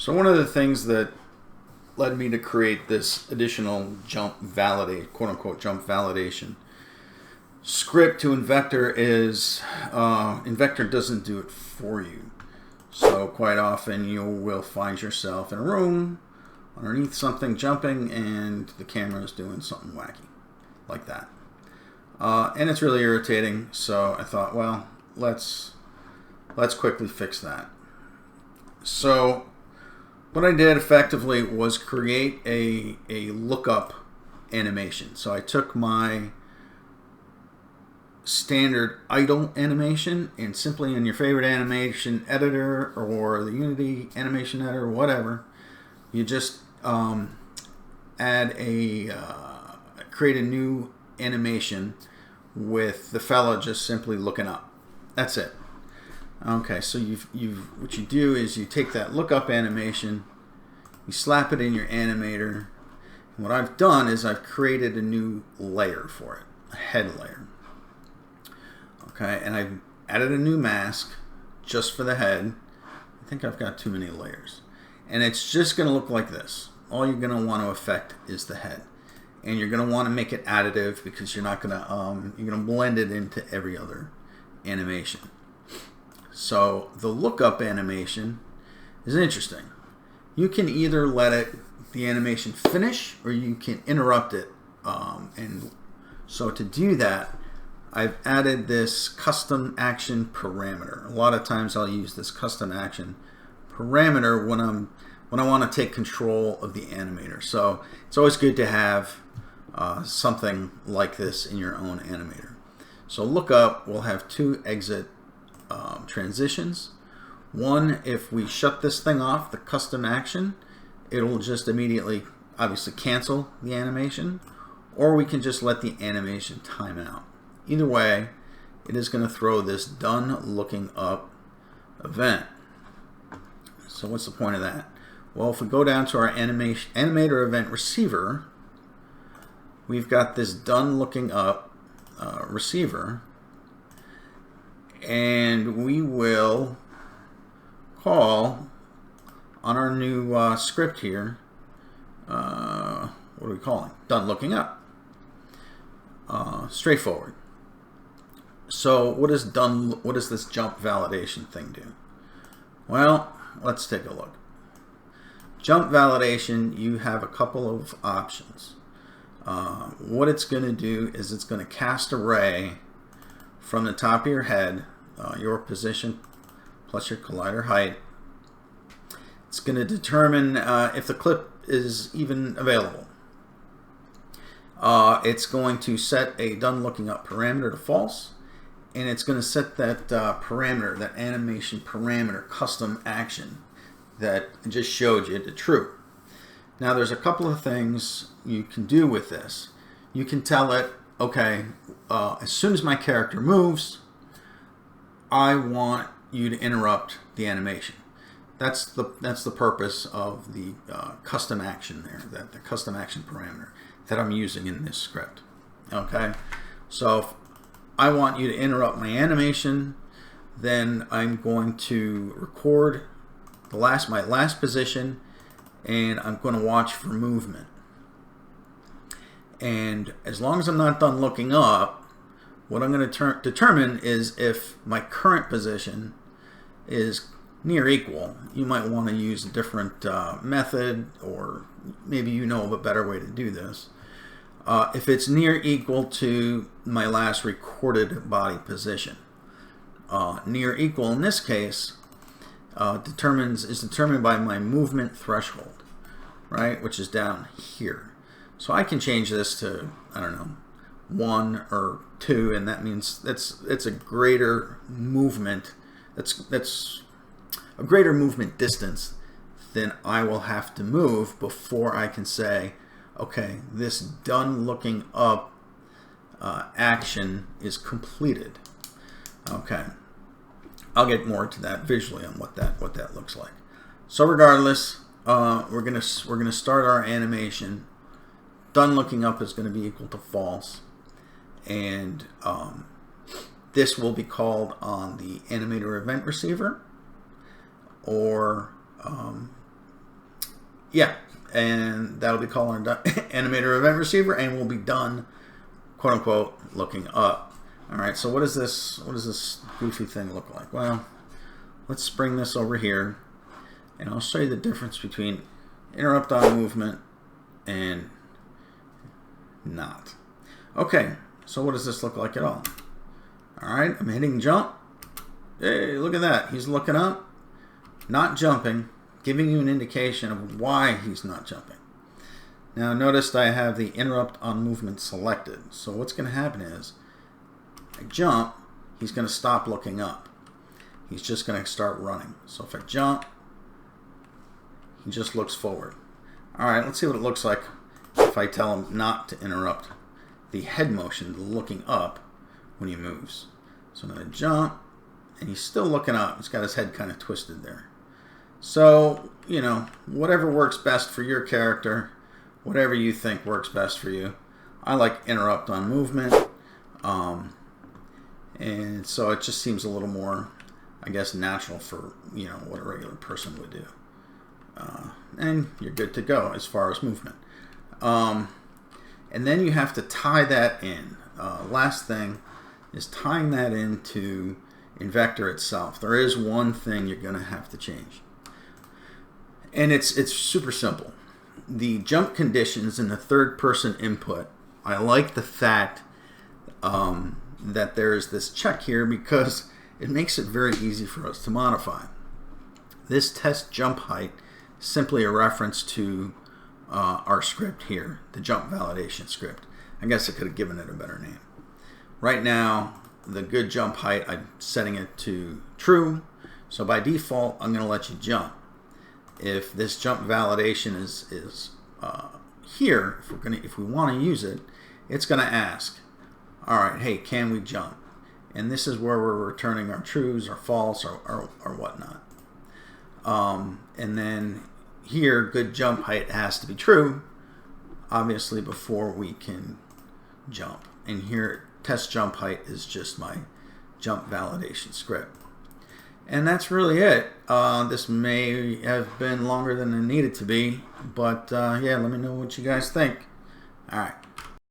So one of the things that led me to create this additional jump validate, quote unquote, jump validation script to Invector is Invector doesn't do it for you. So quite often you will find yourself in a room underneath something jumping and the camera is doing something wacky like that. And it's really irritating. So I thought, well, let's quickly fix that. So what I did effectively was create a lookup animation. So I took my standard idle animation and simply in your favorite animation editor or the Unity animation editor or whatever, you just create a new animation with the fella just simply looking up. That's it. Okay, so what you do is you take that lookup animation, you slap it in your animator, and what I've done is I've created a new layer for it, a head layer. Okay, and I've added a new mask just for the head. I think I've got too many layers. And it's just going to look like this. All you're going to want to affect is the head. And you're going to want to make it additive because you're not going to, you're going to blend it into every other animation. So the lookup animation is interesting. You can either let the animation finish or you can interrupt it. And so to do that, I've added this custom action parameter. A lot of times I'll use this custom action parameter when I want to take control of the animator. So it's always good to have something like this in your own animator. So lookup will have two exit transitions. One, if we shut this thing off, the custom action, it'll just immediately obviously cancel the animation, or we can just let the animation time out. Either way, it is going to throw this done looking up event. So what's the point of that? Well, if we go down to our animator event receiver, we've got this done looking up receiver, and we will call on our new script here. What are we calling? Done looking up. Straightforward. So what does this jump validation thing do? Well, let's take a look. Jump validation, you have a couple of options. What it's going to do is it's going to cast a ray from the top of your head, your position plus your collider height. It's going to determine if the clip is even available. It's going to set a done looking up parameter to false, and it's going to set that parameter, that animation parameter custom action that I just showed you to true. Now there's a couple of things you can do with this. You can tell it, okay, as soon as my character moves, I want you to interrupt the animation. That's the purpose of the custom action there, the custom action parameter that I'm using in this script. Okay, so if I want you to interrupt my animation, then I'm going to record my last position, and I'm going to watch for movement. And as long as I'm not done looking up, what I'm going to determine is if my current position is near equal. You might want to use a different method, or maybe you know of a better way to do this. If it's near equal to my last recorded body position. Near equal in this case is determined by my movement threshold, right, which is down here. So I can change this to, I don't know, 1 or 2, and that means it's a greater movement. That's a greater movement distance than I will have to move before I can say, okay, this done looking up action is completed. Okay, I'll get more to that visually on what that looks like. So regardless, we're gonna start our animation. Done looking up is going to be equal to false, and this will be called on the animator event receiver, or Yeah, and that'll be called our animator event receiver, and we'll be done, quote unquote, looking up. All right. So what does this goofy thing look like? Well, let's bring this over here, and I'll show you the difference between interrupt on movement and not. Okay. So what does this look like at all? All right. I'm hitting jump. Hey, look at that. He's looking up, not jumping, giving you an indication of why he's not jumping. Now notice I have the interrupt on movement selected. So what's going to happen is I jump, he's going to stop looking up. He's just going to start running. So if I jump, he just looks forward. All right, let's see what it looks like if I tell him not to interrupt the head motion, the looking up when he moves. So I'm going to jump, and he's still looking up. He's got his head kind of twisted there. So, you know, whatever works best for your character, whatever you think works best for you. I like interrupt on movement. And so it just seems a little more, I guess, natural for, you know, what a regular person would do. And you're good to go as far as movement. And then you have to tie that in. Last thing is tying that into Invector itself. There is one thing you're going to have to change. And it's super simple. The jump conditions in the third person input, I like the fact that there's this check here because it makes it very easy for us to modify. This test jump height is simply a reference to our script here, the jump validation script. I guess I could have given it a better name. Right now, the good jump height, I'm setting it to true. So by default, I'm going to let you jump. If this jump validation is here, if we want to use it, it's going to ask, all right, hey, can we jump? And this is where we're returning our trues, or false, or whatnot. And then here, good jump height has to be true, obviously, before we can jump. And here, test jump height is just my jump validation script. And that's really it. This may have been longer than it needed to be, but yeah, let me know what you guys think. All right.